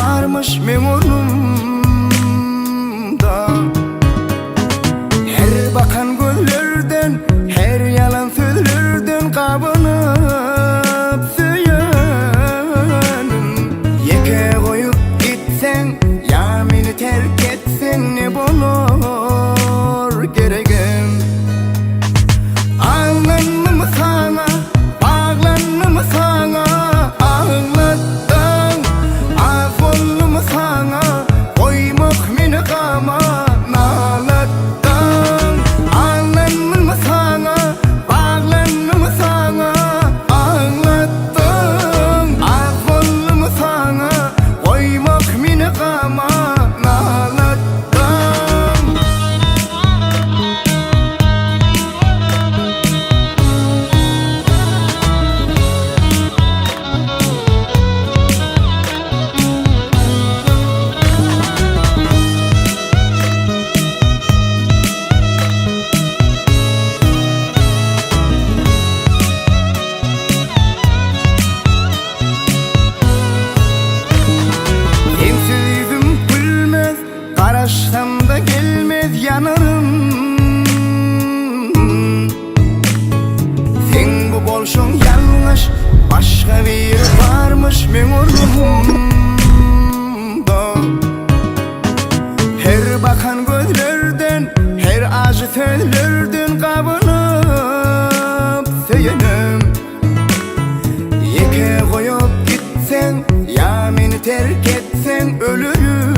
varmış men ornumda. Her bakan gözlerden, her yalan sözlerden kabınıp söylenim. Yeke koyup gitsen, ya meni terk etsen ne bolur geregim. Ağlandım sana, bağlandım sana, ağlattın. Affollum sana, koymak meni kama, nalattın. Ağlandım sana, bağlandım sana, ağlattın. Affollum sana, koymak meni kama, nalattın. Karışsam da gelmez yanarım. Sen bu bolşun yanlış, başka bir varmış men ornumda. Her bakan gözlerden, her acı sözlerden kabınıp söylenim. Yeke koyup gitsen, ya meni terk etsen ölürüm.